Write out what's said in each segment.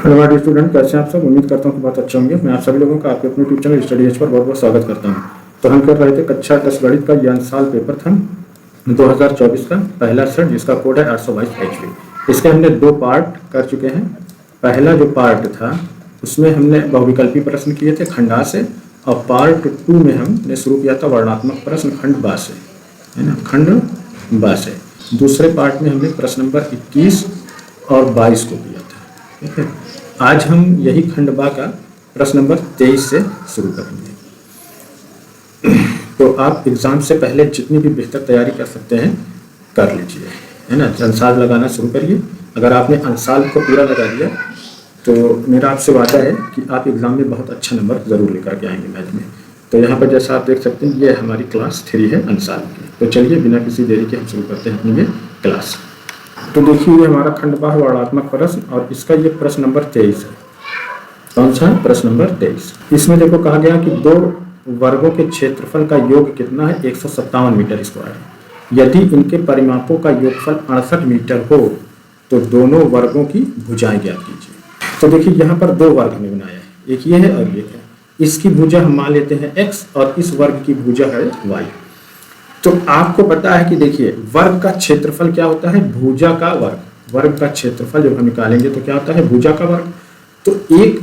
Hello my dear student, कैसे हैं आप सब। उम्मीद करता हूँ कि बहुत अच्छे होंगे। मैं आप सभी लोगों का आपके अपने YouTube channel study as per बहुत बहुत स्वागत करता हूँ। तो हम कर रहे थे कक्षा 10 गणित का ये अंशसाल पेपर था 2024 का पहला सेट, जिसका कोड है 822 इसके हमने दो पार्ट कर चुके हैं। पहला जो पार्ट था उसमें हमने बहुविकल्पी प्रश्न किए थे खंडा से, और पार्ट 2 में हमने शुरू किया था वर्णनात्मक प्रश्न खंड बा से, है ना, खंड बा से। दूसरे पार्ट में हमने प्रश्न नंबर 21 और 22 को किया था। ठीक है, आज हम यही खंड बा का प्रश्न नंबर 23 से शुरू करेंगे। तो आप एग्जाम से पहले जितनी भी बेहतर तैयारी कर सकते हैं कर लीजिए, है ना। अंशसाल लगाना शुरू करिए। अगर आपने अंशसाल को पूरा लगा दिया तो मेरा आपसे वादा है कि आप एग्जाम में बहुत अच्छा नंबर ज़रूर लेकर के आएंगे मैथ में। तो यहाँ पर जैसा आप देख सकते हैं ये हमारी क्लास 3 है अंशसाल की। तो चलिए बिना किसी देरी के हम शुरू करते हैं अपनी ये क्लास। तो देखिए ये हमारा खंड बा वर्णनात्मक प्रश्न, और इसका ये प्रश्न नंबर 23 है। कौन सा है? प्रश्न नंबर 23। इसमें देखो कहा गया कि दो वर्गों के क्षेत्रफल का योग कितना है? 157 मीटर स्क्वायर। यदि इनके परिमापों का योगफल 68 मीटर हो तो दोनों वर्गों की भुजाएं ज्ञात कीजिए। तो देखिए यहाँ पर दो वर्ग हमने बनाया है, एक ये है और ये है। इसकी भुजा हम मान लेते हैं x और इस वर्ग की भुजा है y। तो आपको पता है कि देखिए वर्ग का क्षेत्रफल क्या होता है? भुजा का वर्ग। वर्ग का क्षेत्रफल जब हम निकालेंगे तो क्या होता है? भुजा का वर्ग। तो एक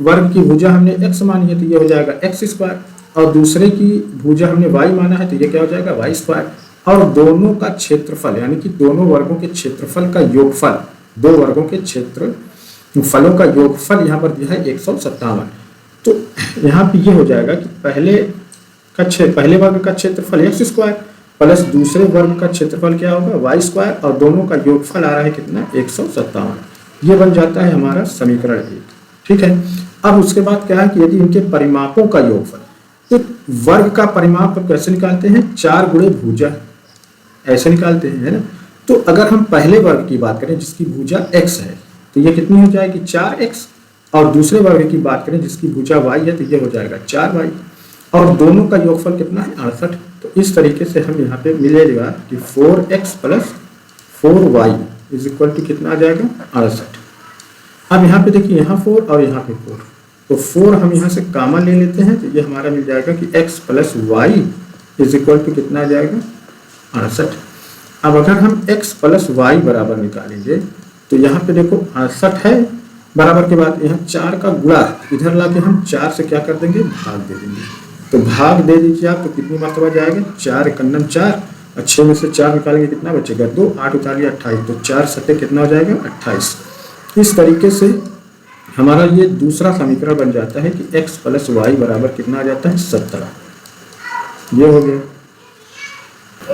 वर्ग की भुजा हमने x मानी है तो ये हो जाएगा x स्क्वायर, और दूसरे की भुजा हमने y माना है तो ये क्या हो जाएगा? y square. और दोनों का क्षेत्रफल यानी कि दोनों वर्गों के क्षेत्रफल का योगफल, दो वर्गों के क्षेत्रफलों का योगफल यहाँ पर दिया है 157। तो यहाँ पे ये हो जाएगा कि पहले वर्ग का क्षेत्रफल x स्क्वायर प्लस दूसरे वर्ग का क्षेत्रफल क्या होगा? y स्क्वायर, और दोनों का योगफल आ रहा है कितना? 157। ये बन जाता है हमारा समीकरण 1। ठीक है, अब उसके बाद क्या है कि यदि इनके परिमापों का योगफल, तो वर्ग का परिमाप कैसे निकालते हैं? 4 गुणे भुजा, ऐसे निकालते हैं, है ना। तो अगर हम पहले वर्ग की बात करें जिसकी भुजा x है तो ये कितनी हो जाएगी? 4x, और दूसरे वर्ग की बात करें जिसकी भुजा y है तो ये हो जाएगा 4y, और दोनों का योगफल कितना है? 68। तो इस तरीके से हम यहाँ पे मिलेगा कि 4x plus 4y is equal to कितना आ जाएगा? 68। अब यहाँ पे देखिए यहाँ 4 और यहाँ पे 4, तो 4 हम यहाँ से कॉमन ले लेते हैं तो ये हमारा मिल जाएगा कि x plus Y is equal to कितना आ जाएगा? 68। अब अगर हम x प्लस वाई बराबर निकालेंगे तो यहाँ पे देखो 68 है, बराबर के बाद यहाँ 4 का गुणा इधर ला के हम 4 से क्या कर देंगे? भाग दे देंगे। तो भाग दे दीजिए आप, तो कितनी मात्रा जाएगा? 4 एकन्नम 4, और 6 में से 4 निकालेंगे कितना बचेगा? 2, 8 उतारिए 28, तो 4 सत्ते कितना हो जाएगा? 28। इस तरीके से हमारा ये दूसरा समीकरण बन जाता है कि x प्लस वाई बराबर कितना आ जाता है? 17। ये हो गया।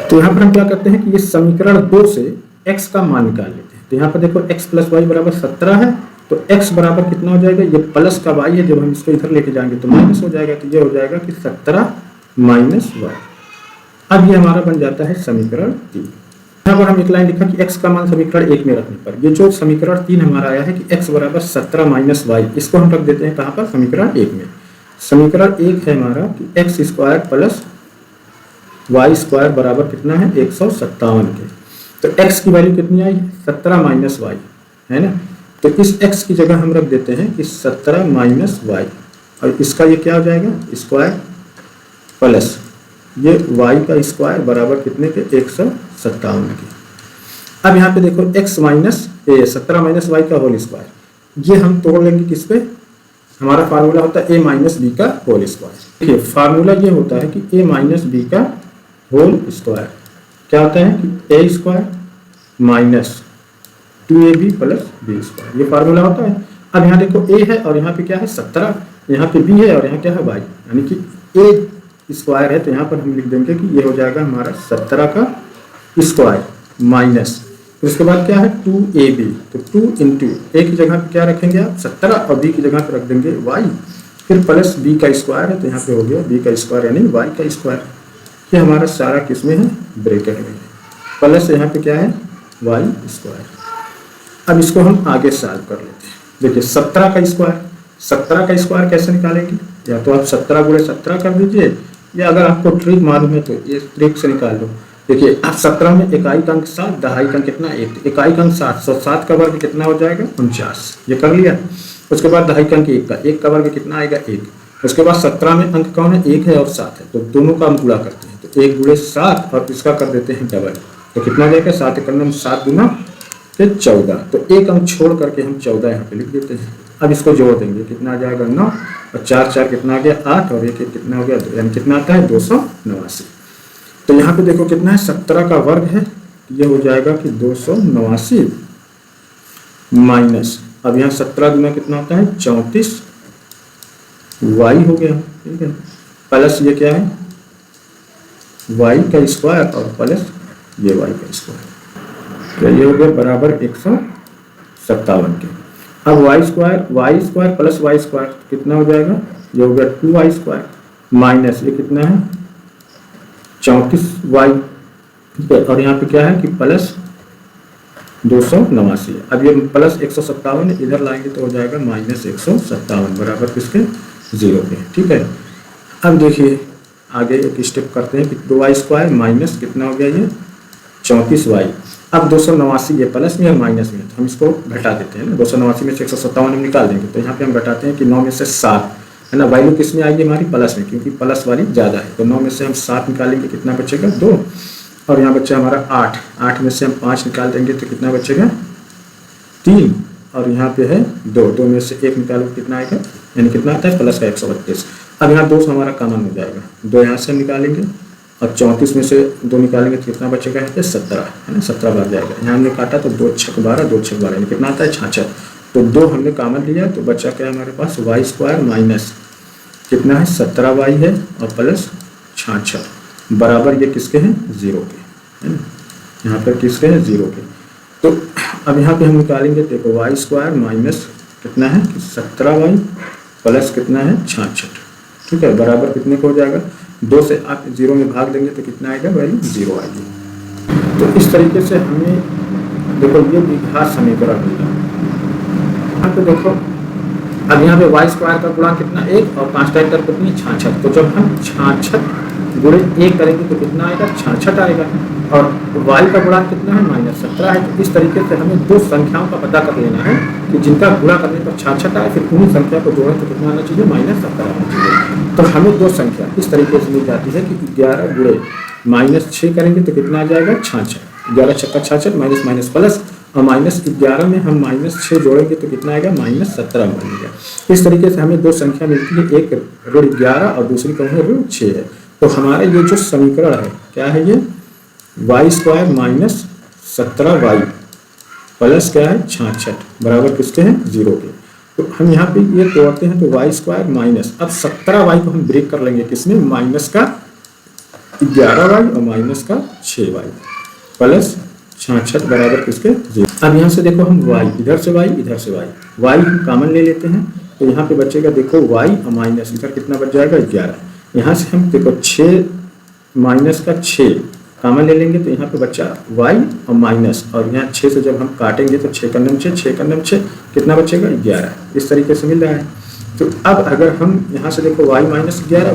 तो यहाँ पर हम क्या करते हैं कि ये समीकरण 2 से x का मान निकाल लेते हैं। तो यहाँ पर देखो x प्लस वाई बराबर 17 है, तो x बराबर कितना हो जाएगा? ये प्लस का y है, जब हम इसको इधर लेके जाएंगे तो माइनस हो जाएगा, तो ये हो जाएगा कि 17 माइनस वाई। अब ये हमारा बन जाता है समीकरण 3। यहाँ पर हम एक लाइन लिखा कि x का मान समीकरण 1 में रखने पर ये जो समीकरण 3 हमारा आया है कि x बराबर 17 माइनस वाई, इसको हम रख देते हैं कहाँ पर? समीकरण 1 में। समीकरण 1 है हमारा कि x square plus Y square बराबर कितना है? 157 के। तो x की वैल्यू कितनी आई? 17 माइनस वाई, है ना। तो इस x की जगह हम रख देते हैं कि 17 माइनस वाई, और इसका ये क्या हो जाएगा? स्क्वायर प्लस ये y का स्क्वायर बराबर कितने के? 157 के। अब यहाँ पे देखो x माइनस 17 माइनस वाई का होल स्क्वायर, ये हम तोड़ लेंगे किस पे? हमारा फार्मूला होता है a माइनस बी का होल स्क्वायर। देखिए फार्मूला ये होता है कि a माइनस बी का होल स्क्वायर क्या होता है कि a square minus 2ab plus B square, ये फार्मूला होता है। अब यहाँ देखो a है और यहाँ पे क्या है? 17, यहाँ पे b है और यहाँ क्या है? y, यानी कि a स्क्वायर है, तो यहाँ पर हम लिख देंगे कि ये हो जाएगा हमारा 17 का स्क्वायर माइनस, उसके बाद क्या है? 2ab, तो 2 इंटू a की जगह पे क्या रखेंगे आप? 17, और b की जगह पे रख देंगे y, फिर प्लस b का स्क्वायर है तो यहाँ पे हो गया b का स्क्वायर यानी y का स्क्वायर। ये हमारा सारा किसमें है? ब्रैकेट में है, प्लस यहाँ पे क्या है? y square. अब इसको हम आगे सॉल्व कर लेते हैं। देखिए 17 का स्क्वायर कैसे निकालेंगे? या तो आप 17 गुणे 17 कर दीजिए, या अगर आपको ट्रिक मालूम है तो ये ट्रिक से निकाल लो। देखिए अब 17 में इकाई का अंक 7, दहाई का अंक कितना 1, तो इकाई का अंक 7, 7 का वर्ग कितना हो जाएगा 49, ये कर लिया। उसके बाद दहाई का अंक 1 का वर्ग कितना आएगा 1। उसके बाद 17 में अंक कौन है 1 है और 7 है, तो दोनों का हम गुणा करते हैं, तो 1 गुणे 7 और इसका कर देते हैं डबल, तो कितना हो जाएगा 7 एकम 7 गुना के 14, तो एक अंक छोड़ करके हम 14 यहाँ पे लिख देते हैं। अब इसको जोड़ देंगे, कितना आ जाएगा 9 और 4 4 कितना आ गया 8 और 1 1 कितना हो गया 2, यानी कितना आता है 289। तो यहाँ पे देखो कितना है 17 का वर्ग है, ये हो जाएगा कि 289 माइनस, अब यहाँ 17 गुना कितना होता है 34 वाई हो गया, ठीक है, प्लस ये क्या है वाई का स्क्वायर और प्लस ये वाई का स्क्वायर, तो ये हो गया बराबर 157 के। अब Y square plus Y square कितना हो जाएगा, ये हो गया 2y स्क्वायर माइनस ये कितना है 34y, ठीक है, और यहाँ पे क्या है कि प्लस 289 है। अब ये प्लस 157 इधर लाएंगे तो हो जाएगा माइनस 157 बराबर किसके 0 के, ठीक है। अब देखिए आगे एक स्टेप करते हैं कि 2y स्क्वायर माइनस कितना हो गया ये 34y, अब 289 ये प्लस में और माइनस में, तो हम इसको घटा देते हैं ना, 289 में से 157 हम निकाल देंगे, तो यहाँ पे हम घटाते हैं कि 9 में से 7 है ना, वैल्यू किस में आएगी हमारी प्लस में, क्योंकि प्लस वाली ज़्यादा है, तो 9 में से हम 7 निकालेंगे कितना बचेगा 2, और यहाँ बच्चा हमारा 8 में से हम 5 निकाल देंगे तो कितना बचेगा 3, और यहाँ पे है 2 में से 1 निकालो कितना आएगा, यानी कितना आता है प्लस का 132। अब यहाँ 2 हमारा कॉमन हो जाएगा, 2 यहाँ से निकालेंगे और 34 में से 2 निकालेंगे तो कितना बचेगा यहाँ पे 17 है ना, 17 बार जाएगा, यहाँ हमने काटा तो 2 6 12 2 6 12 यानी कितना आता है 66, तो 2 हमने कॉमन लिया तो बचा क्या हमारे पास वाई स्क्वायर माइनस कितना है 17y है और प्लस 66 बराबर ये किसके हैं 0 के, है ना, यहाँ पर किसके हैं 0 के। तो अब यहाँ पे हम निकालेंगे, देखो वाई स्क्वायर माइनस कितना है 17y प्लस कितना है 66, ठीक है, बराबर कितने को हो जाएगा 2 से आप 0 में भाग देंगे तो कितना आएगा वैल्यू 0 आएगी। तो इस तरीके से हमें देखो ये द्विघात समीकरण मिला। यहाँ पे देखो अब यहाँ पे वाई स्क्वायर का गुणा कितना 1 और 5 टाइम कर कितनी 66, तो जब हम 66 गुणे 1 करेंगे तो कितना आएगा 66 आएगा, और वाई का गुणा कितना है -17 है। तो इस तरीके से हमें 2 संख्याओं का पता कर लेना है कि जिनका गुणा करने पर 66 आए, फिर उन्हीं संख्या को जोड़ें तो कितना आना चाहिए -17 आना चाहिए। तो हमें 2 संख्या इस तरीके से मिल जाती है कि 11 गुणे -6 करेंगे तो कितना आ जाएगा 66, 11 छक्का 66 माइनस माइनस प्लस, और -11 में हम -6 जोड़ेंगे तो कितना आएगा -17 बन गया। इस तरीके से हमें 2 संख्या मिलती है, एक ऋण 11 और दूसरी कौन है ऋण 6 है। तो हमारा ये जो समीकरण है क्या है, ये Y square minus 17y plus क्या है 66 बराबर किसके हैं 0 के। तो हम यहाँ पे ये तोड़ते हैं तो वाई स्क्वायर माइनस, अब 17y को हम ब्रेक कर लेंगे किसमें माइनस का 11y और माइनस का 6y प्लस 66 बराबर किसके 0। अब यहाँ से देखो हम y इधर से y इधर से y हम कॉमन ले लेते हैं, तो यहाँ पे बचेगा देखो y और माइनस इधर कितना बच जाएगा 11, यहाँ से हम देखो 6 माइनस का 6 कॉमन ले लेंगे तो यहाँ पे बच्चा y और माइनस, और यहाँ 6 से जब हम काटेंगे तो 6 का 6 कितना बचेगा 11, इस तरीके से मिल रहा है। तो अब अगर हम यहाँ से देखो y माइनस 11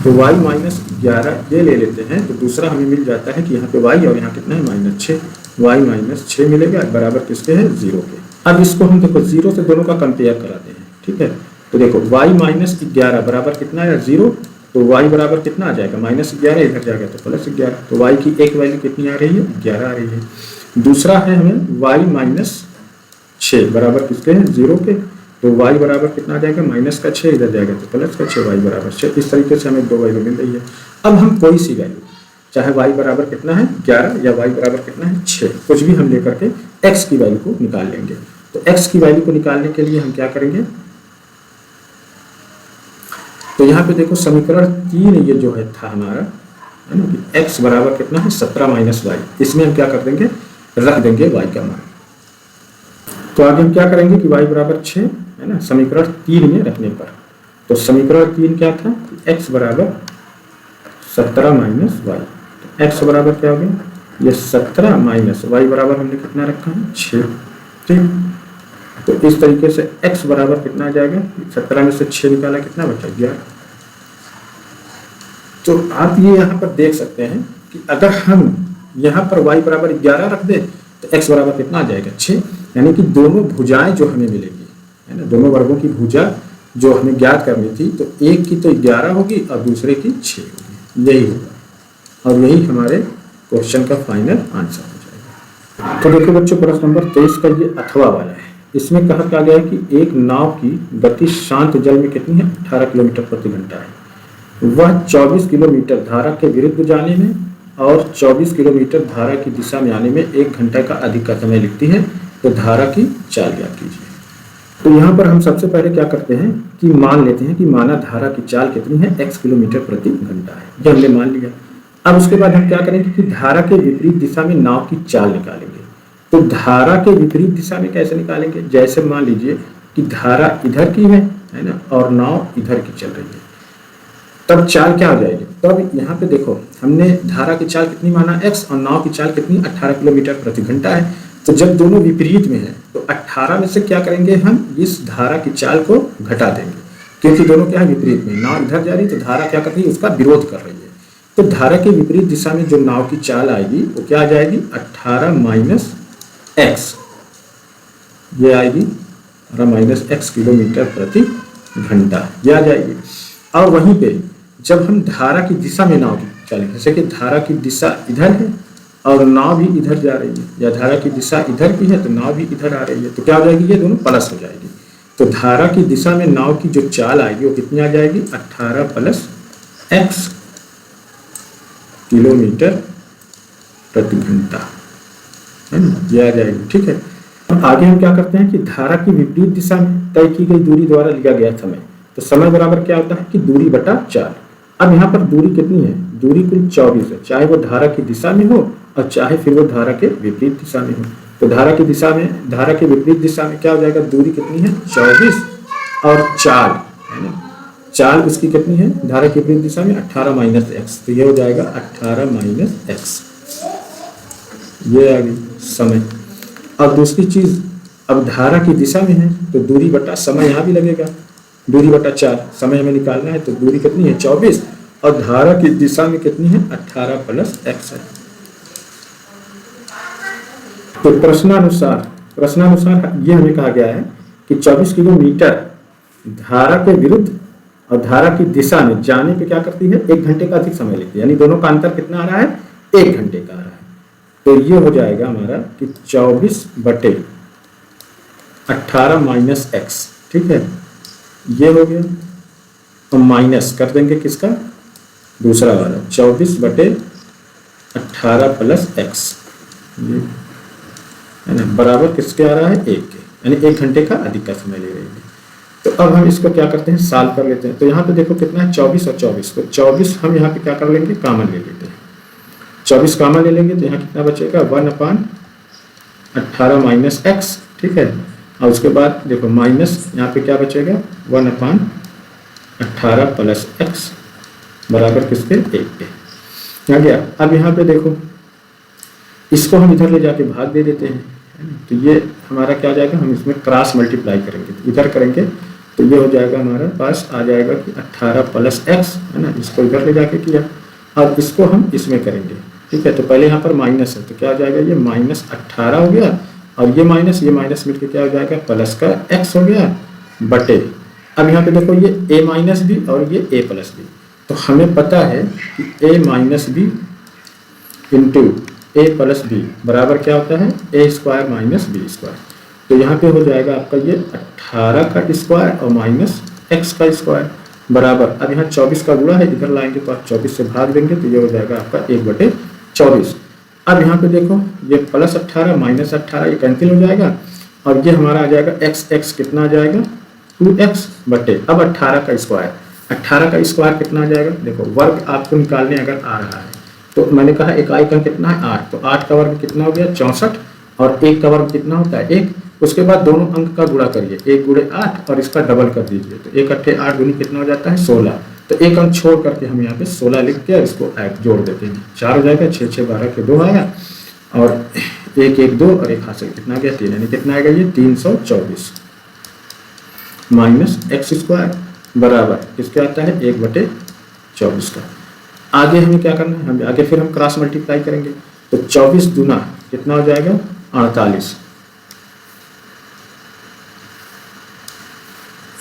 तो y माइनस 11 ये ले लेते हैं, तो दूसरा हमें मिल जाता है कि यहाँ पे y और यहाँ कितना है -6, y -6 मिलेगा बराबर किसके है 0 के। अब इसको हम देखो 0 से दोनों का कंपेयर कराते हैं, ठीक है, तो देखो y -11 बराबर कितना है 0, तो y बराबर कितना आ जाएगा -11 इधर जाएगा तो +11, तो y की एक वैल्यू कितनी आ रही है 11 आ रही है। दूसरा है हमें y -6 बराबर किसके हैं 0 के, तो y बराबर कितना आ जाएगा -6 इधर जाएगा तो +6 y बराबर 6। इस तरीके से हमें 2 वैल्यू मिल रही है। अब हम कोई सी वैल्यू चाहे y बराबर कितना है 11 या y बराबर कितना है 6 कुछ भी हम लेकर के x की वैल्यू को निकाल लेंगे। तो x की वैल्यू को निकालने के लिए हम क्या करेंगे, तो यहाँ पे देखो समीकरण 3 ये जो है था हमारा, है ना, कि x बराबर कितना है 17 - y, इसमें हम क्या कर देंगे रख देंगे y का मान। तो आगे हम क्या करेंगे कि y बराबर 6 है ना, समीकरण 3 में रखने पर, तो समीकरण 3 क्या था कि x बराबर 17 - y, तो x बराबर क्या हो गया ये 17 माइनस y बराबर हमने कितना रखा है 6, ठीक। तो इस तरीके से x बराबर कितना आ जाएगा 17 में से 6 निकाला कितना बचा 11। तो आप ये यहाँ पर देख सकते हैं कि अगर हम यहाँ पर y बराबर 11 रख दें तो x बराबर कितना आ जाएगा 6, यानी कि दोनों भुजाएं जो हमें मिलेगी, है ना, दोनों वर्गों की भुजा जो हमें ज्ञात करनी थी, तो एक की तो 11 होगी और दूसरे की 6 होगी, यही होगा और यही हमारे क्वेश्चन का फाइनल आंसर हो जाएगा। तो देखो बच्चों, प्रश्न नंबर 23 का ये अथवा वाला है। इसमें कहा क्या गया है कि एक नाव की गति शांत जल में कितनी है, 18 किलोमीटर प्रति घंटा है। वह 24 किलोमीटर धारा के विरुद्ध जाने में और 24 किलोमीटर धारा की दिशा में आने में 1 घंटा का अधिक का समय लिखती है, तो धारा की चाल ज्ञात कीजिए। तो यहाँ पर हम सबसे पहले क्या करते हैं कि मान लेते हैं कि माना धारा की चाल कितनी है, x किलोमीटर प्रति घंटा है, ये हमने मान लिया। अब उसके बाद हम क्या करेंगे कि धारा के विपरीत दिशा में नाव की चाल निकालेंगे। तो धारा के विपरीत दिशा में कैसे निकालेंगे, जैसे मान लीजिए कि धारा इधर की है ना, और नाव इधर की चल रही है, तब चाल क्या हो जाएगी। तब यहाँ पे देखो, हमने धारा की चाल कितनी माना x और नाव की चाल कितनी 18 किलोमीटर प्रति घंटा है। तो जब दोनों विपरीत में है तो 18 में से क्या करेंगे, हम इस धारा की चाल को घटा देंगे, क्योंकि दोनों क्या है विपरीत में, नाव इधर जा रही तो धारा क्या कर रही है, उसका विरोध कर रही है। तो धारा के विपरीत दिशा में जो नाव की चाल आएगी वो क्या आ जाएगी, 18 माइनस x, ये आएगी माइनस x किलोमीटर प्रति घंटा, ये आ जाएगी। और वहीं पे जब हम धारा की दिशा में नाव की चाल, जैसे कि धारा की दिशा इधर है और नाव भी इधर जा रही है, या धारा की दिशा इधर की है तो नाव भी इधर आ रही है, तो क्या हो जाएगी, ये दोनों प्लस हो जाएगी। तो धारा की दिशा में नाव की जो चाल आएगी वो कितनी आ जाएगी, 18 प्लस x किलोमीटर प्रति घंटा, है ना, ये आ जाएगी। ठीक है, अब आगे हम क्या करते हैं कि धारा की विपरीत दिशा में तय की गई दूरी द्वारा लिया गया समय, तो समय बराबर क्या होता है कि दूरी बटा 4। अब यहाँ पर दूरी कितनी है, दूरी कुल 24 है, चाहे वो धारा की दिशा में हो और चाहे फिर वो धारा के विपरीत दिशा में हो। तो धारा की दिशा में, धारा के विपरीत दिशा में क्या हो जाएगा, दूरी कितनी है 24 और चाल, है ना, चाल उसकी कितनी है धारा के विपरीत दिशा में 18 माइनस एक्स, तो ये हो जाएगा 18 माइनस एक्स, ये आ गई समय। अब दूसरी चीज, अब धारा की दिशा में है तो दूरी बटा समय यहाँ भी लगेगा, दूरी बटा 4, समय हमें निकालना है तो दूरी कितनी है 24 और धारा की दिशा में कितनी है 18 प्लस x है। तो प्रश्नानुसार ये हमें कहा गया है कि 24 किलोमीटर धारा के विरुद्ध और धारा की दिशा में जाने पे क्या करती है, 1 घंटे का अधिक समय लेती है, यानी दोनों का अंतर कितना आ रहा है, 1 घंटे का आ रहा है। तो ये हो जाएगा हमारा कि 24 बटे 18 माइनस एक्स, ठीक है, ये हो गया। तो माइनस कर देंगे किसका, दूसरा वाला 24 बटे 18 प्लस एक्स, ये है ना, बराबर किसके आ रहा है 1 के, यानी 1 घंटे का अधिक का समय ले रही है। तो अब हम इसको क्या करते हैं, साल कर लेते हैं। तो यहाँ पे देखो कितना है 24 और 24, तो 24 हम यहाँ पे क्या कर लेंगे, कॉमन ले लेते हैं, 24 कॉमन ले लेंगे तो यहाँ कितना बचेगा 1/18 माइनस एक्स, ठीक है। और उसके बाद देखो माइनस यहाँ पे क्या बचेगा 1/18 प्लस एक्स बराबर किसके 1 के, आ गया। अब यहाँ पे देखो इसको हम इधर ले जाके भाग दे देते हैं, तो ये हमारा क्या आ जाएगा, हम इसमें क्रॉस मल्टीप्लाई करेंगे, तो इधर करेंगे तो ये हो जाएगा हमारे पास आ जाएगा कि 18 प्लस एक्स, है ना, इसको इधर ले जाके किया और इसको हम इसमें करेंगे, ठीक है। तो पहले यहाँ पर माइनस है तो क्या आ जाएगा, ये -18 हो गया और ये माइनस मिलकर क्या हो जाएगा प्लस का x हो गया बटे। अब यहाँ पे देखो ये a माइनस बी और ये a प्लस बी, तो हमें पता है कि a minus B into a plus B बराबर क्या होता है a square minus B square. तो यहाँ पे हो जाएगा आपका ये 18 का स्क्वायर और माइनस x का स्क्वायर बराबर, अब यहाँ 24 का गुणा है, इधर लाएंगे तो आप 24 से भाग देंगे तो ये हो जाएगा आपका 1/24। अब यहाँ पे देखो ये +18 -18 ये कैंसिल हो जाएगा और ये हमारा आ जाएगा x कितना आ जाएगा 2x बटे, अब 18 का स्क्वायर, 18 का स्क्वायर कितना आ जाएगा, देखो वर्ग आपको निकालने अगर आ रहा है तो मैंने कहा इकाई का कितना है 8, तो 8 का वर्ग कितना हो गया 64 और 1 का वर्ग कितना होता है 1। उसके बाद दोनों अंक का गुणा करिए, 1 गुणे 8 और इसका डबल कर दीजिए, तो 1 अट्ठे 8 गुनी कितना हो जाता है 16। तो एक अंक छोड़ करके हम यहाँ पे 16 लिख के इसको जोड़ देते हैं, 4 हो जाएगा, 6 6 12 के 2 आएगा और 1 1 2 और 1 हाथ से कितना गया 3, यानी कितना आएगा ये 324 माइनस एक्स स्क्वायर बराबर किसके आता है 1/24 का। आगे हमें क्या करना है, हम आगे फिर हम क्रॉस मल्टीप्लाई करेंगे, तो 24 दूना कितना हो जाएगा 48।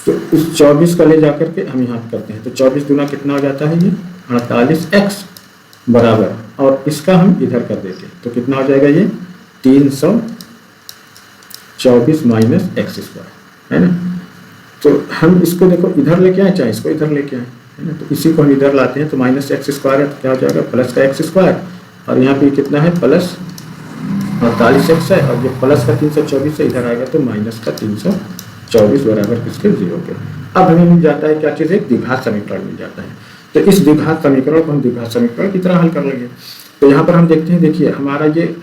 तो इस 24 का ले जाकर के हम यहाँ करते हैं, तो 24 दूना कितना हो जाता है ये 48x बराबर, और इसका हम इधर कर देते हैं तो कितना हो जाएगा ये 324 माइनस एक्स स्क्वायर, है ना। तो हम इसको देखो इधर लेके आए चाहे इसको इधर लेके आए, है ना। तो इसी को हम इधर लाते हैं, तो माइनस एक्स स्क्वायर है तो क्या हो जाएगा प्लस का एक्स स्क्वायर, और यहाँ पे कितना है प्लस 48x है, और ये प्लस का 324 से इधर आएगा तो माइनस का 324 बराबर किसके 0 के। अब हमें मिल जाता है क्या चीज़, एक द्विघात समीकरण मिल जाता है। तो इस द्विघात समीकरण को हम द्विघात समीकरण की तरह हल कर लेंगे। तो यहाँ पर हम देखते हैं, देखिए हमारा ये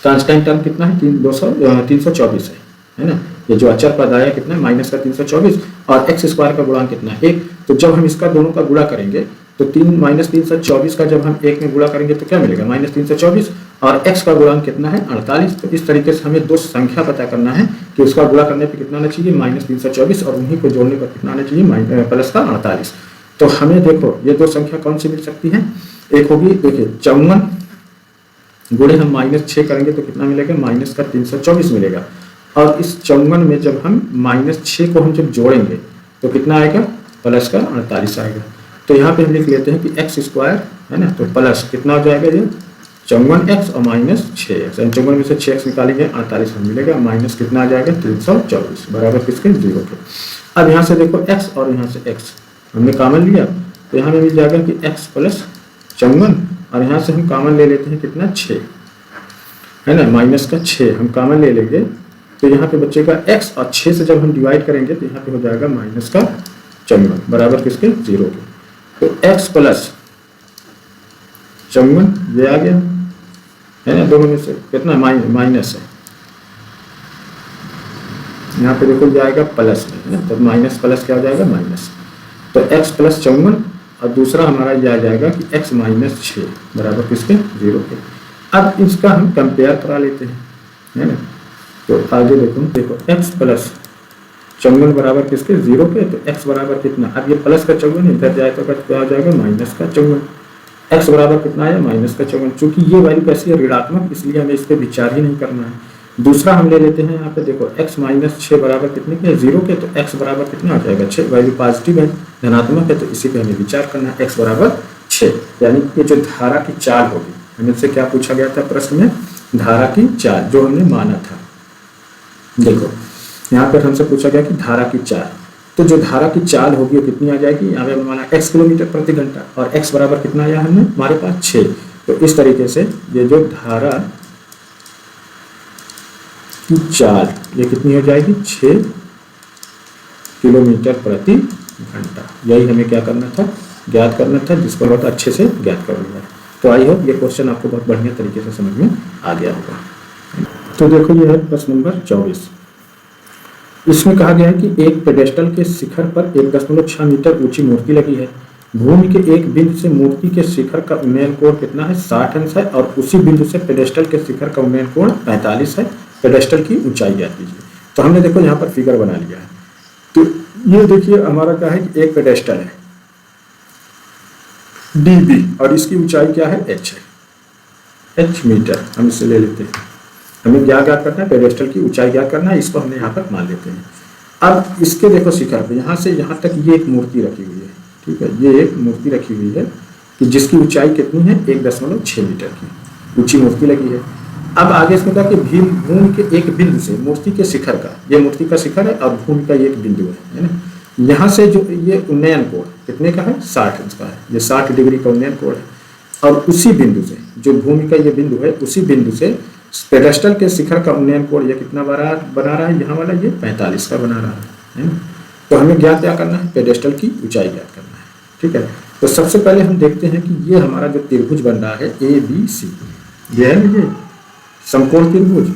कांस्टेंट टर्म कितना है 324 है ना। ये जो अचर पद आया कितना है माइनस का 324, और एक्स स्क्वायर का गुणांक कितना है 1। तो जब हम इसका दोनों का गुणा करेंगे तो 3 माइनस 324 का जब हम 1 में गुणा करेंगे तो क्या मिलेगा माइनस 324, और x का गुणांक कितना है 48। तो इस तरीके से हमें दो संख्या पता करना है कि उसका गुणा करने पे कितना आना चाहिए माइनस 324, और उन्हीं को जोड़ने पर कितना आना चाहिए प्लस का 48। तो हमें देखो ये दो संख्या कौन सी मिल सकती है, एक होगी देखिए 54 गुणे हम -6 करेंगे तो कितना मिलेगा माइनस का 324 मिलेगा, और इस 54 में जब हम -6 को हम जब जोड़ेंगे तो कितना आएगा प्लस का 48 आएगा। तो यहाँ पे हम लिख लेते हैं कि एक्स स्क्वायर है ना, तो प्लस कितना हो जाएगा ये 54x और माइनस 6x, 54 में से 6x निकालेंगे 48 हम मिलेगा, माइनस कितना आ जाएगा 324 बराबर किसके 0 के। अब यहाँ से देखो x और यहाँ से x हमने कॉमन लिया, तो यहाँ में मिल जाएगा कि x प्लस 54, और यहाँ से हम कॉमन ले लेते हैं कितना 6 है ना, माइनस का 6 हम कॉमन ले लेंगे तो यहाँ पे बचेगा x, और 6 से जब हम डिवाइड करेंगे तो यहाँ पे हो जाएगा माइनस का 54 बराबर किसके 0 के। तो x प्लस 54 ये आ गया है ना, दोनों में से कितना माइनस है, यहाँ पे देखो ये आएगा प्लस में है ना, तो माइनस प्लस क्या हो जाएगा माइनस, तो x प्लस 54, और दूसरा हमारा ये आ जाएगा कि x माइनस 6 बराबर किसके 0 के। अब इसका हम कंपेयर करा लेते हैं, है ना। तो आगे देखो x प्लस 54 बराबर किसके 0 के, तो x बराबर कितना, अब ये प्लस का 54 इधर जाए तो क्या हो जाएगा माइनस का 54, x बराबर कितना है माइनस का 54। चूंकि ये वैल्यू कैसी है ऋणात्मक, इसलिए हमें इस पर विचार ही नहीं करना है। दूसरा हम ले लेते हैं यहाँ पे देखो x माइनस 6 बराबर कितने के 0 के, तो x बराबर कितना हो जाएगा 6, वैल्यू पॉजिटिव है धनात्मक है, तो इसी पे हमें विचार करना है x बराबर 6। यानी कि जो धारा की चाल होगी, हमें से क्या पूछा गया था प्रश्न में, धारा की चाल जो हमने माना था। देखो यहाँ पर हमसे पूछा गया कि धारा की चाल, तो जो धारा की चाल होगी वो कितनी आ जाएगी, यहाँ पे हमारा x किलोमीटर प्रति घंटा, और x बराबर कितना आया हमने हमारे पास 6। तो इस तरीके से ये जो धारा की चाल ये कितनी हो जाएगी 6 किलोमीटर प्रति घंटा। यही हमें क्या करना था, ज्ञात करना था, जिसको बहुत अच्छे से ज्ञात कर लिया। तो आई होप ये क्वेश्चन आपको बहुत बढ़िया तरीके से समझ में आ गया होगा। तो देखो ये है प्रश्न नंबर 24। इसमें कहा गया है कि एक पेडेस्टल के शिखर पर 1.6 मीटर ऊंची मूर्ति लगी है। भूमि के एक बिंदु से मूर्ति के शिखर का उन्नयन कोण कितना है 60 अंश है, और उसी बिंदु से पेडेस्टल के शिखर का उन्नयन कोण 45 है। पेडेस्टल की ऊंचाई ज्ञात कीजिए। तो हमने देखो यहाँ पर फिगर बना लिया है। तो ये देखिए हमारा क्या है कि एक पेडेस्टल है DB, और इसकी ऊंचाई क्या है h है, h मीटर हम इसे ले लेते हैं। हमें क्या ज्ञात करना है, पेडेस्टल की ऊंचाई ज्ञात करना है, इसको हमने यहाँ पर मान लेते हैं। अब इसके देखो शिखर पे यहाँ से यहाँ तक ये एक मूर्ति रखी हुई है, ठीक है, ये एक मूर्ति रखी हुई है कि जिसकी ऊंचाई कितनी है 1.6 मीटर की ऊंची मूर्ति लगी है। अब आगे इसमें कहा कि भूमि के एक बिंदु से मूर्ति के शिखर का, ये मूर्ति का शिखर है और भूमि का एक बिंदु है ना, यहाँ से जो ये उन्नयन कोण कितने का है 60 अंश का है, ये 60 डिग्री का उन्नयन कोण है, और उसी बिंदु से जो भूमि का ये बिंदु है उसी बिंदु से पेडेस्टल के शिखर का उन्नयन कोण ये कितना बना रहा है, यहाँ वाला ये 45 का बना रहा है ना। तो हमें ज्ञात क्या करना है, पेडेस्टल की ऊंचाई ज्ञात करना है, ठीक है। तो सबसे पहले हम देखते हैं कि ये हमारा जो त्रिभुज बन रहा है ABC, ये है ना ये समकोण त्रिभुज।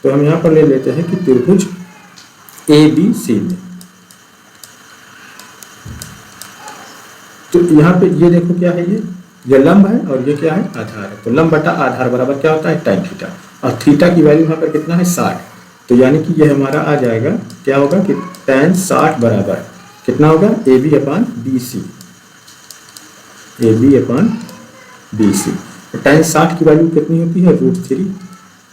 तो हम यहाँ पर ले लेते हैं कि त्रिभुज ABC में, तो यहाँ पे ये देखो क्या है, ये लंब है और ये क्या है आधार है। तो लंब बटा आधार बराबर क्या होता है tan थीटा, और थीटा की वैल्यू यहाँ पर कितना है 60। तो यानी कि ये हमारा आ जाएगा क्या होगा कि tan 60 बराबर कितना होगा AB/BC, A B upon B C. तो tan 60 की वैल्यू कितनी होती है, √3,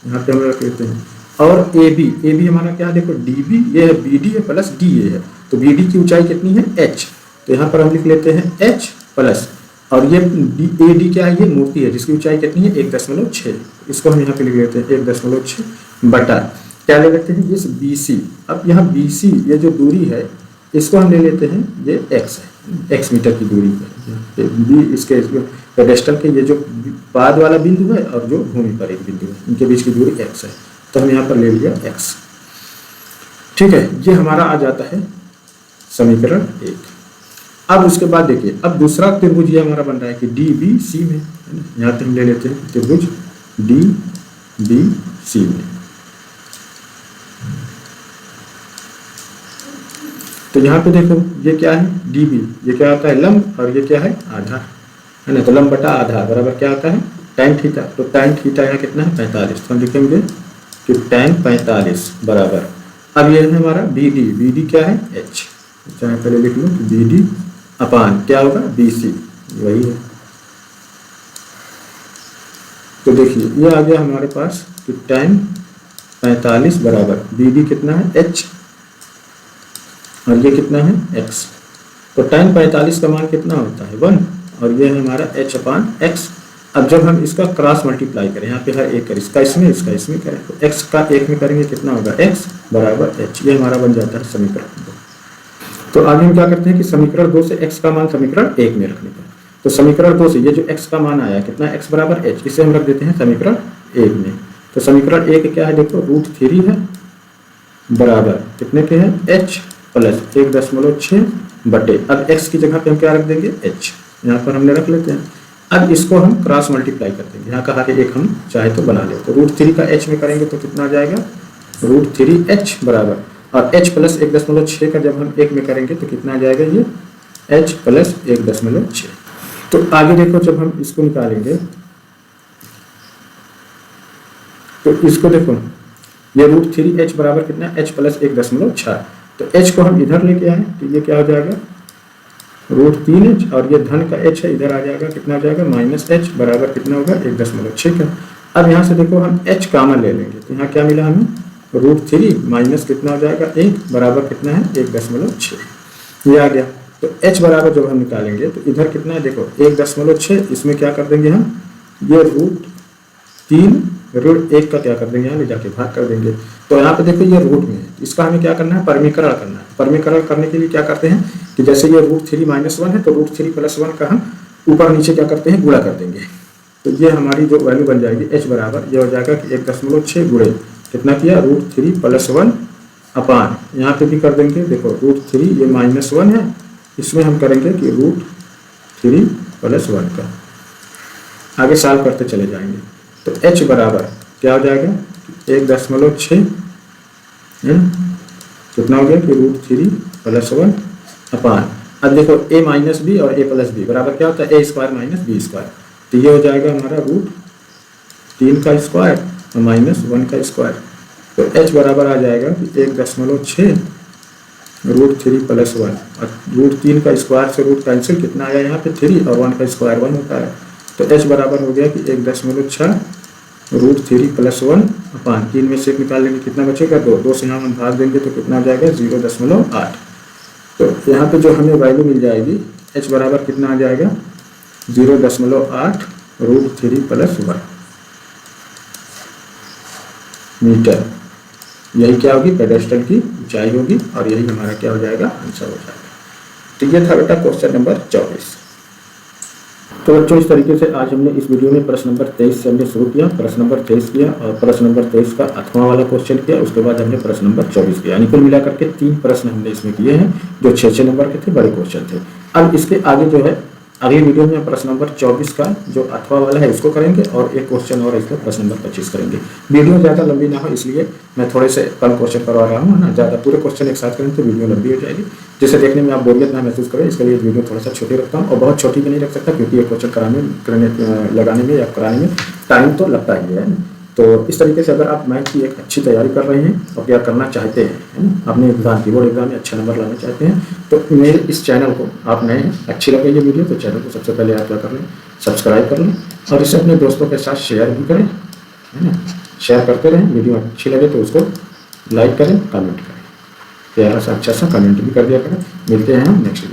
यहाँ पे हम रख लेते हैं। और ए बी हमारा क्या है, देखो डी बी ये है, बी डी है प्लस डी ए है, तो बी डी की ऊंचाई कितनी है, h, तो यहाँ पर हम लिख लेते हैं h प्लस, और ये ए डी क्या है, ये मूर्ति है जिसकी ऊंचाई कितनी है 1.6, इसको हम यहाँ पे लिख लेते हैं 1.6 बटा क्या ले लेते हैं, ये बी सी। अब यहाँ बी सी ये जो दूरी है इसको हम ले लेते हैं, ये x है, x मीटर की दूरी है, बी इसके पेडेस्टल के ये जो बाद वाला बिंदु है और जो भूमि पर एक बिंदु है, इनके बीच की दूरी x है, तो हम यहाँ पर ले लिया x। ठीक है, ये हमारा आ जाता है समीकरण 1। अब उसके बाद देखिए, अब दूसरा त्रिभुज ये हमारा बन रहा है कि डी बी सी में, यहाँ पे हम ले लेते हैं त्रिभुज डी बी सी में। तो यहाँ पे देखो ये क्या है, डी बी, ये क्या होता है लंब, और ये क्या है आधार, है ना, तो लंब बटा आधार बराबर क्या आता है tan थीटा। तो tan थीटा यहाँ कितना है 45, तो हम लिखेंगे कि tan 45 बराबर, अब ये है हमारा बी डी क्या है h, चाहे पहले लिख लूँ बी डी अपान क्या होगा बी सी, वही है। तो देखिए ये आ गया हमारे पास कि tan 45 बराबर बी डी कितना है h और ये कितना है x, तो tan 45 का मान कितना होता है 1, और ये है हमारा h अपान x। अब जब हम इसका क्रॉस मल्टीप्लाई करें, यहाँ पे हर एक करें, इसका इसमें करें, तो x का एक में करेंगे कितना होगा x बराबर h, ये हमारा बन जाता है समीकरण 2। तो आगे हम क्या करते हैं कि समीकरण 2 से x का मान समीकरण 1 में रखने का, तो समीकरण 2 से ये जो x का मान आया कितना x बराबर h, इसे हम रख देते हैं समीकरण 1 में। तो समीकरण 1 क्या है, देखो √3 है बराबर कितने के हैं h प्लस 1.6 बटे, अब x की जगह पे हम क्या रख देंगे h, यहाँ पर हमने रख लेते हैं। अब इसको हम क्रॉस मल्टीप्लाई कर देंगे, यहाँ कहा कि एक हम चाहे तो बना ले, तो √3 का h में करेंगे तो कितना आ जाएगा √3h बराबर, और h प्लस 1.6 का जब हम 1 में करेंगे तो कितना आ जाएगा ये h प्लस 1.6। तो आगे देखो जब हम इसको निकालेंगे तो इसको देखो ये √3h बराबर कितना h प्लस 1.6, तो h को हम इधर लेके आए तो ये क्या हो जाएगा √3h, और ये धन का h है इधर आ जाएगा, कितना आ जाएगा -h बराबर कितना होगा 1.6 का। अब यहाँ से देखो हम h कॉमन ले लेंगे, तो यहाँ क्या मिला हमें √3 माइनस कितना हो जाएगा 1 बराबर कितना है 1.6, ये आ गया। तो h बराबर जब हम निकालेंगे तो इधर कितना है देखो 1.6, इसमें क्या कर देंगे हम, ये √3 का क्या कर देंगे, यहाँ ले जाके भाग कर देंगे। तो यहाँ पे देखो ये रूट में है, इसका हमें क्या करना है परमीकरण करना है। परमीकरण करने के लिए क्या करते हैं कि जैसे ये √3 - 1 है तो √3 + 1 का हम ऊपर नीचे क्या करते हैं गुणा कर देंगे, तो ये हमारी जो वैल्यू बन जाएगी h बराबर ये हो जाएगा कि 1.6 गुणे कितना किया √3 + 1 अपान, यहाँ पे भी कर देंगे देखो √3 ये -1 है, इसमें हम करेंगे कि √3 + 1 का, आगे सॉल्व करते चले जाएंगे। तो h बराबर क्या हो जाएगा 1.6 कितना हो गया कि √3 + 1 अपान, अब देखो a - b और a + b बराबर क्या होता है a² - b², तो ये हो जाएगा हमारा √3 का स्क्वायर और -1 का स्क्वायर। तो h बराबर आ जाएगा कि 1.6 √3 + 1, और √3 का स्क्वायर से रूट कैंसिल, कितना आया यहाँ पे 3 और 1 का स्क्वायर 1 होता है, तो h बराबर हो गया कि 1.6 √3 + 1 अपान 3 में से निकाल लेंगे कितना बचेगा 2 से यहाँ हम भाग देंगे तो कितना आ जाएगा 0.8। तो यहाँ पे जो हमें वैल्यू मिल जाएगी h बराबर कितना आ जाएगा 0.8 √3 + 1 मीटर, यही क्या होगी पेडेस्टल की ऊंचाई होगी, और यही हमारा क्या हो जाएगा आंसर हो जाएगा। तो ये था बेटा क्वेश्चन नंबर 24। तो बच्चों इस तरीके से आज हमने इस वीडियो में प्रश्न नंबर 23 से हमने शुरू किया, प्रश्न नंबर 23 किया और प्रश्न नंबर 23 का 8वां वाला क्वेश्चन किया, उसके बाद हमने प्रश्न नंबर 24 किया, यानी कुल मिलाकर के 3 प्रश्न हमने इसमें किए हैं जो 6-6 नंबर के थे, बड़े क्वेश्चन थे। अब इसके आगे जो है अगली वीडियो में प्रश्न नंबर 24 का जो 8वां वाला है उसको करेंगे, और एक क्वेश्चन और इसका प्रश्न नंबर 25 करेंगे। वीडियो ज़्यादा लंबी ना हो इसलिए मैं थोड़े से कम क्वेश्चन करवा रहा हूँ ना, ज़्यादा पूरे क्वेश्चन एक साथ करेंगे तो वीडियो लंबी हो जाएगी, जिसे देखने में आप बोरियत ना महसूस करें, इसके लिए वीडियो थोड़ा सा छोटी रखता हूँ, और बहुत छोटी भी नहीं रख सकता क्योंकि ये क्वेश्चन लगाने में या कराने में टाइम तो लगता ही है। तो इस तरीके से अगर आप मैथ की एक अच्छी तैयारी कर रहे हैं और क्या करना चाहते हैं, है ना, अपने एग्जाम की बोर्ड एग्जाम में अच्छे नंबर लाना चाहते हैं, तो मेरे इस चैनल को आप नए हैं, अच्छी लगे ये वीडियो तो चैनल को सबसे पहले आप क्या कर लें, सब्सक्राइब कर लें और इसे अपने दोस्तों के साथ शेयर भी करें, है ना। शेयर करते रहें, वीडियो अच्छी लगे तो उसको लाइक करें, कमेंट करें, प्यारा सा अच्छा सा कमेंट भी कर दिया करें। मिलते हैं हम नेक्स्ट